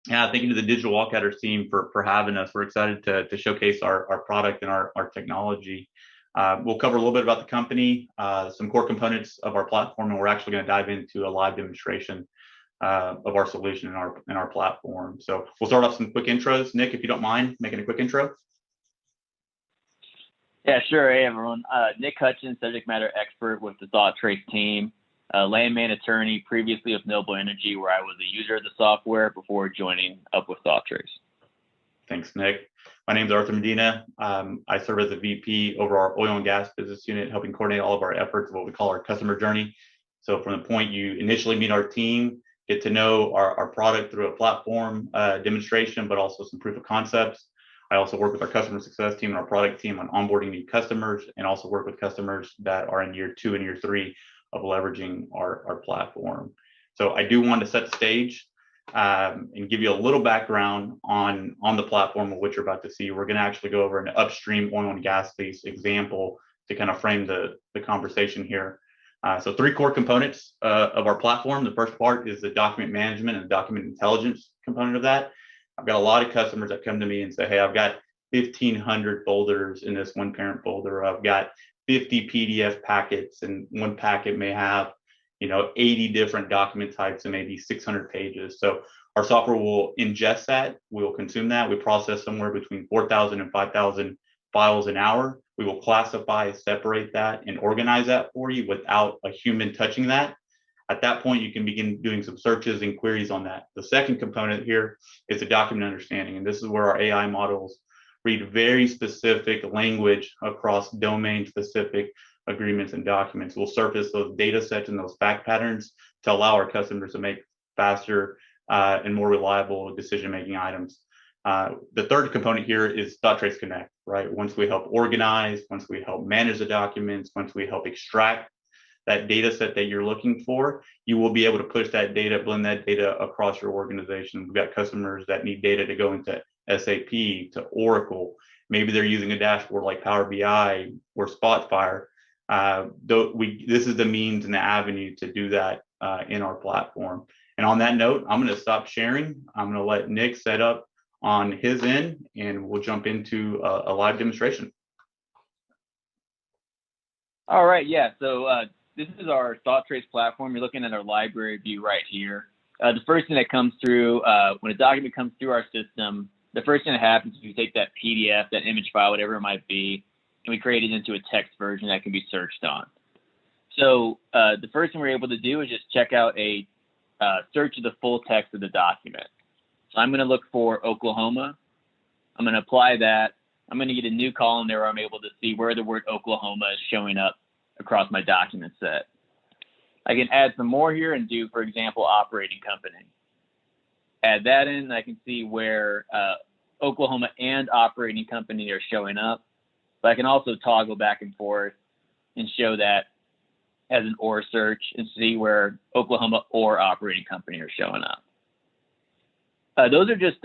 Yeah, thank you to the Digital Wildcatters team for having us. We're excited to showcase our product and our technology. We'll cover a little bit about the company, some core components of our platform, and we're actually going to dive into a live demonstration of our solution in our platform. So we'll start off some quick intros. Nick, if you don't mind making a quick intro. Yeah, sure. Hey, everyone. Nick Hutchins, subject matter expert with the ThoughtTrace team, landman attorney previously with Noble Energy, where I was a user of the software before joining up with ThoughtTrace. Thanks, Nick. My name is Arthur Medina. I serve as a VP over our oil and gas business unit, helping coordinate all of our efforts of what we call our customer journey. So from the point you initially meet our team, get to know our product through a platform demonstration, but also some proof of concepts. I also work with our customer success team and our product team on onboarding new customers, and also work with customers that are in year 2 and year 3 of leveraging our platform. So I do want to set the stage and give you a little background on the platform of what you're about to see. We're going to actually go over an upstream oil and gas lease example to kind of frame the conversation here. So 3 core components of our platform. The first part is the document management and document intelligence component of that. I've got a lot of customers that come to me and say, hey, I've got 1,500 folders in this one parent folder. I've got 50 PDF packets, and one packet may have 80 different document types and maybe 600 pages. So our software will ingest that. We will consume that. We process somewhere between 4,000 and 5,000 files an hour. We will classify, separate that, and organize that for you without a human touching that. At that point, you can begin doing some searches and queries on that. The second component here is the document understanding. And this is where our AI models read very specific language across domain-specific agreements and documents. We'll surface those data sets and those fact patterns to allow our customers to make faster and more reliable decision-making items. The third component here is ThoughtTrace Connect, right? Once we help organize, once we help manage the documents, once we help extract that data set that you're looking for, you will be able to push that data, blend that data across your organization. We've got customers that need data to go into SAP, to Oracle. Maybe they're using a dashboard like Power BI or Spotfire. This is the means and the avenue to do that in our platform. And on that note, I'm going to stop sharing. I'm going to let Nick set up on his end, and we'll jump into a live demonstration. All right, yeah. So this is our ThoughtTrace platform. You're looking at our library view right here. The first thing that comes through, when a document comes through our system, the first thing that happens is we take that PDF, that image file, whatever it might be, and we create it into a text version that can be searched on. So the first thing we're able to do is just check out a search of the full text of the document. So I'm going to look for Oklahoma. I'm going to apply that. I'm going to get a new column there where I'm able to see where the word Oklahoma is showing up across my document set. I can add some more here and do, for example, operating company. Add that in, and I can see where Oklahoma and operating company are showing up. But I can also toggle back and forth and show that as an or search and see where Oklahoma or operating company are showing up. Those are just,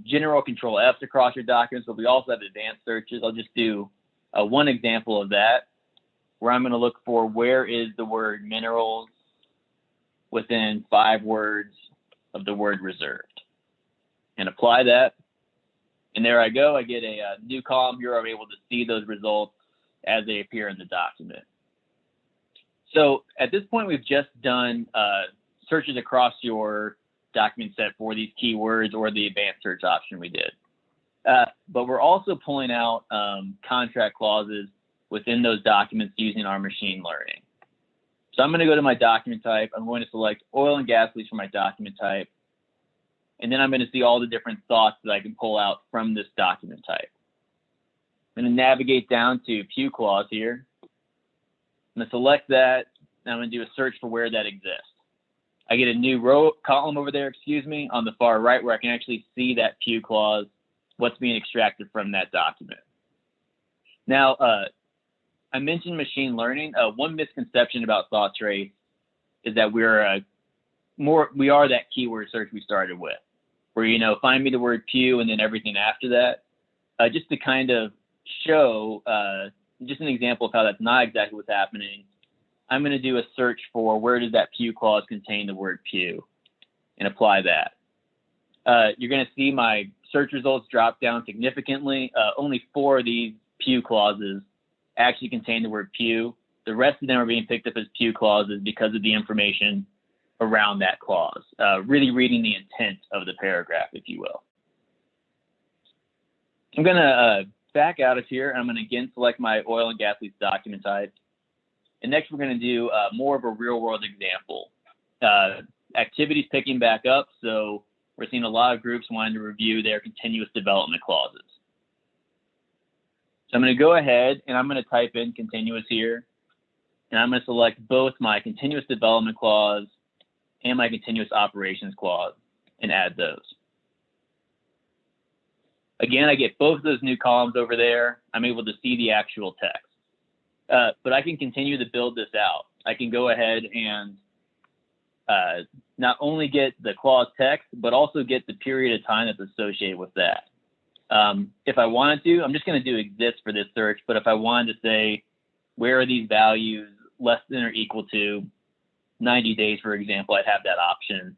general control Fs across your documents, but we also have advanced searches. I'll just do one example of that, where I'm going to look for where is the word minerals within 5 words of the word reserved, and apply that. And there I go. I get a new column here. I'm able to see those results as they appear in the document. So at this point, we've just done searches across your document set for these keywords or the advanced search option we did. But we're also pulling out contract clauses within those documents using our machine learning. So I'm going to go to my document type. I'm going to select oil and gas lease for my document type. And then I'm going to see all the different thoughts that I can pull out from this document type. I'm going to navigate down to Pew Clause here. I'm going to select that, and I'm going to do a search for where that exists. I get a new column over there, on the far right, where I can actually see that Pew Clause, what's being extracted from that document. Now, I mentioned machine learning. One misconception about ThoughtTrace is that we are that keyword search we started with, where, find me the word Pew and then everything after that. Just to kind of show just an example of how that's not exactly what's happening, I'm going to do a search for where does that Pew Clause contain the word Pew and apply that. you're going to see my search results drop down significantly. Only 4 of these pew clauses actually contain the word pew. The rest of them are being picked up as pew clauses because of the information around that clause, really reading the intent of the paragraph, if you will. I'm going to back out of here, and I'm going to again select my oil and gas lease document type. And next, we're going to do more of a real-world example. Activity's picking back up, so we're seeing a lot of groups wanting to review their continuous development clauses. So I'm going to go ahead and I'm going to type in continuous here, and I'm going to select both my continuous development clause and my continuous operations clause and add those. Again, I get both of those new columns over there. I'm able to see the actual text. But I can continue to build this out. I can go ahead and not only get the clause text, but also get the period of time that's associated with that. If I wanted to, I'm just going to do exists for this search, but if I wanted to say, where are these values less than or equal to 90 days, for example, I'd have that option.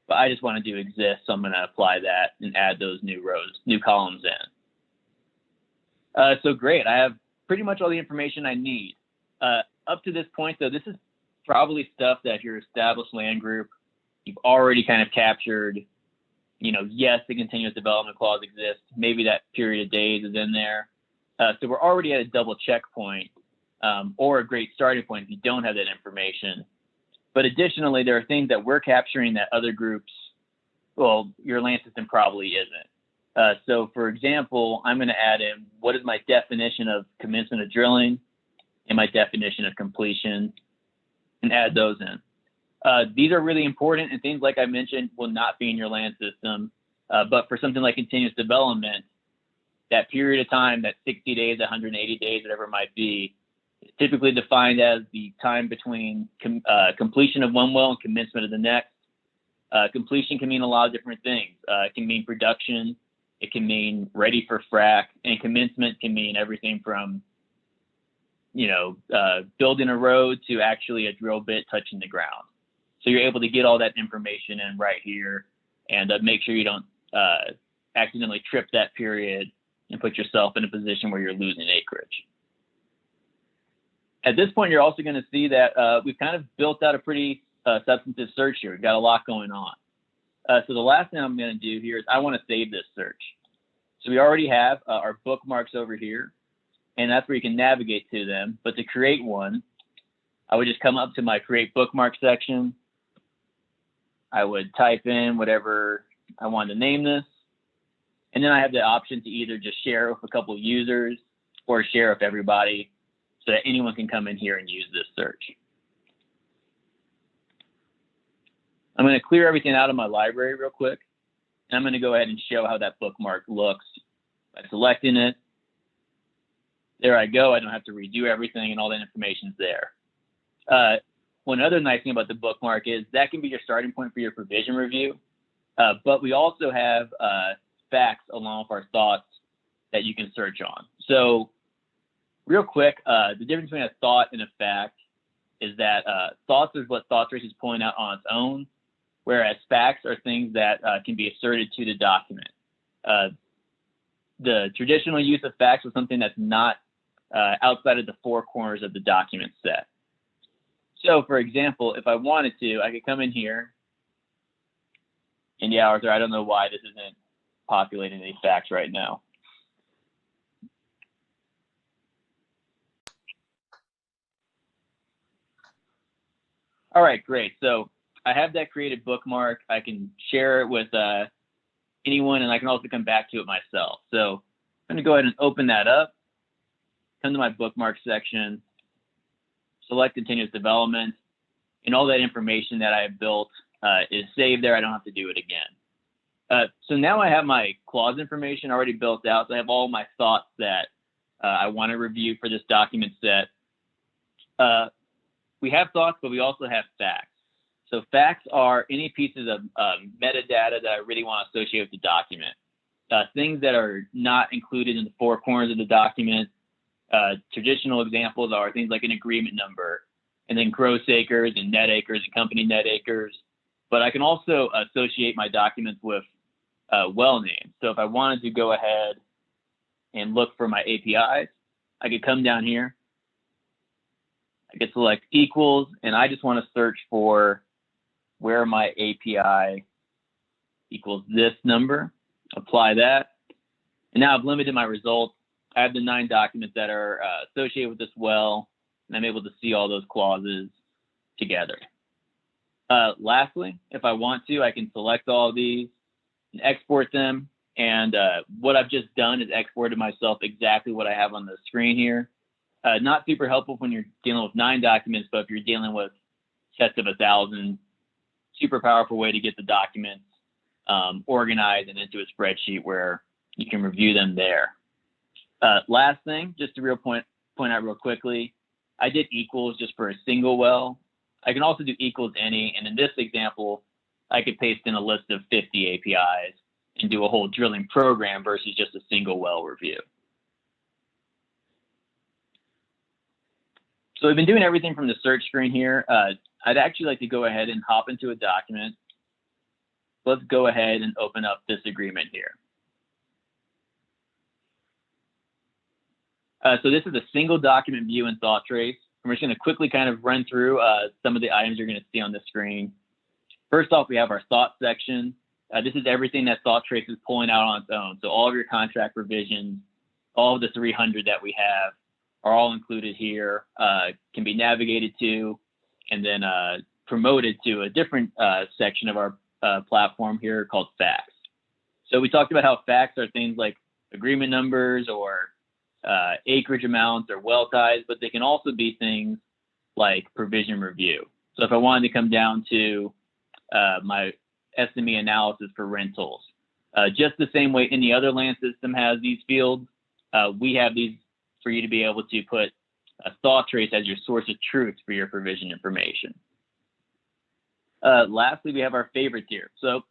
But I just want to do exists, so I'm going to apply that and add those new rows, new columns in. So great, I have pretty much all the information I need. Up to this point, though, this is probably stuff that if you're established land group, you've already kind of captured, you know, yes, the continuous development clause exists. Maybe that period of days is in there. So we're already at a double checkpoint or a great starting point if you don't have that information. But additionally, there are things that we're capturing that other groups, well, your land system probably isn't. So for example, I'm going to add in what is my definition of commencement of drilling and my definition of completion and add those in. These are really important, and things like I mentioned will not be in your land system. But for something like continuous development, that period of time, that 60 days, 180 days, whatever it might be, is typically defined as the time between completion of one well and commencement of the next. Completion can mean a lot of different things. It can mean production. It can mean ready for frac, and commencement can mean everything from, you know, building a road to actually a drill bit touching the ground. So you're able to get all that information in right here and make sure you don't accidentally trip that period and put yourself in a position where you're losing acreage. At this point, you're also going to see that we've kind of built out a pretty substantive search here. We've got a lot going on. So the last thing I'm going to do here is I want to save this search. So we already have our bookmarks over here, and that's where you can navigate to them. But to create one, I would just come up to my create bookmark section. I would type in whatever I wanted to name this. And then I have the option to either just share with a couple of users or share with everybody so that anyone can come in here and use this search. I'm going to clear everything out of my library real quick. And I'm going to go ahead and show how that bookmark looks by selecting it. There I go. I don't have to redo everything, and all that information's there. One other nice thing about the bookmark is that can be your starting point for your provision review. But we also have facts along with our thoughts that you can search on. So real quick, the difference between a thought and a fact is that thoughts is what ThoughtTrace is pulling out on its own, whereas facts are things that can be asserted to the document. The traditional use of facts is something that's not outside of the 4 corners of the document set. So for example, if I wanted to, I could come in here, and yeah, Arthur, I don't know why this isn't populating these facts right now. All right, great. So I have that created bookmark. I can share it with anyone, and I can also come back to it myself. So I'm going to go ahead and open that up, come to my bookmark section, select continuous development, and all that information that I have built is saved there. I don't have to do it again. So now I have my clause information already built out. So I have all my thoughts that I want to review for this document set. We have thoughts, but we also have facts. So facts are any pieces of metadata that I really want to associate with the document. Things that are not included in the 4 corners of the document. Traditional examples are things like an agreement number, and then gross acres and net acres and company net acres. But I can also associate my documents with well names. So if I wanted to go ahead and look for my APIs, I could come down here. I could select equals, and I just want to search for where my API equals this number, apply that. And now I've limited my results. I have the 9 documents that are associated with this well, and I'm able to see all those clauses together. Lastly, if I want to, I can select all of these and export them. And what I've just done is exported myself exactly what I have on the screen here. Not super helpful when you're dealing with 9 documents, but if you're dealing with sets of 1,000, super powerful way to get the documents organized and into a spreadsheet where you can review them there. Last thing, just to point out real quickly, I did equals just for a single well. I can also do equals any, and in this example, I could paste in a list of 50 APIs and do a whole drilling program versus just a single well review. So we've been doing everything from the search screen here. I'd actually like to go ahead and hop into a document. Let's go ahead and open up this agreement here. So this is a single document view in ThoughtTrace. I'm just going to quickly kind of run through some of the items you're going to see on the screen. First off, we have our thought section. This is everything that ThoughtTrace is pulling out on its own. So all of your contract revisions, all of the 300 that we have are all included here, can be navigated to, and then promoted to a different section of our platform here called facts. So we talked about how facts are things like agreement numbers or acreage amounts or well ties, but they can also be things like provision review. So if I wanted to come down to my SME analysis for rentals, just the same way any other land system has these fields, we have these for you to be able to put a ThoughtTrace as your source of truth for your provision information. Lastly, we have our favorites here. So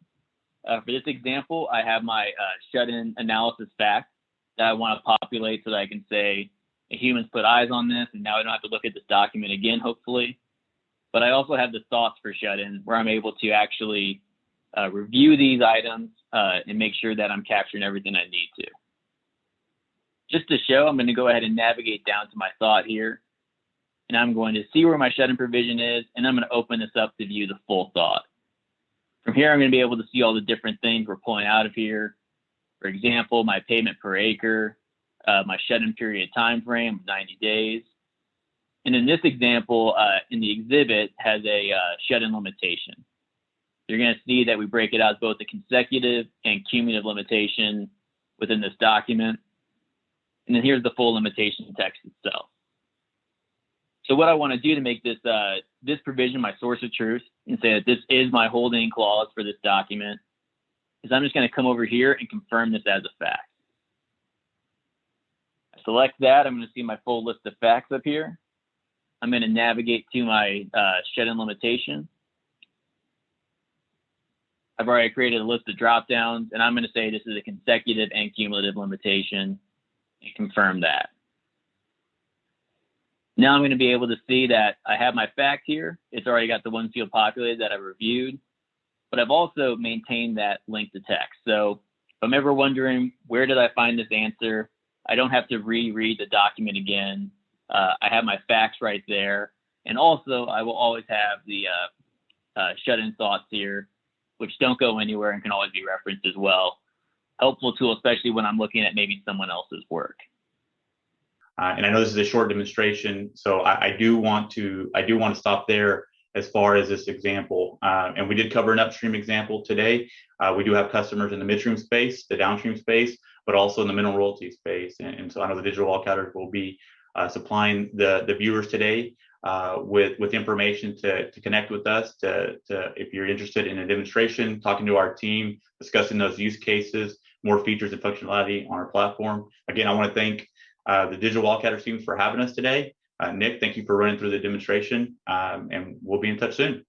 for this example, I have my shut-in analysis fact that I want to populate so that I can say a human's put eyes on this, and now I don't have to look at this document again, hopefully. But I also have the thoughts for shut-in where I'm able to actually review these items and make sure that I'm capturing everything I need to. Just to show, I'm going to go ahead and navigate down to my thought here, and I'm going to see where my shut-in provision is, and I'm going to open this up to view the full thought. From here, I'm going to be able to see all the different things we're pulling out of here. For example, my payment per acre, my shut-in period time frame, 90 days. And in this example, in the exhibit has a shut-in limitation. You're going to see that we break it out as both a consecutive and cumulative limitation within this document. And then here's the full limitation text itself. So what I want to do to make this this provision my source of truth and say that this is my holding clause for this document is I'm just going to come over here and confirm this as a fact. I select that. I'm going to see my full list of facts up here. I'm going to navigate to my shut-in limitation. I've already created a list of drop-downs, and I'm going to say this is a consecutive and cumulative limitation and confirm that. Now I'm going to be able to see that I have my fact here. It's already got the one field populated that I reviewed, but I've also maintained that link to text. So if I'm ever wondering where did I find this answer, I don't have to reread the document again. I have my facts right there. And also I will always have the shut-in thoughts here, which don't go anywhere and can always be referenced as well. Helpful tool, especially when I'm looking at maybe someone else's work. And I know this is a short demonstration, so I do want to stop there as far as this example. And we did cover an upstream example today. We do have customers in the midstream space, the downstream space, but also in the mineral royalty space. And so I know the digital well counters will be supplying the viewers today with information to connect with us, to if you're interested in a demonstration, talking to our team, discussing those use cases, more features and functionality on our platform. Again, I want to thank the digital wildcatter teams for having us today. Nick, thank you for running through the demonstration, and we'll be in touch soon.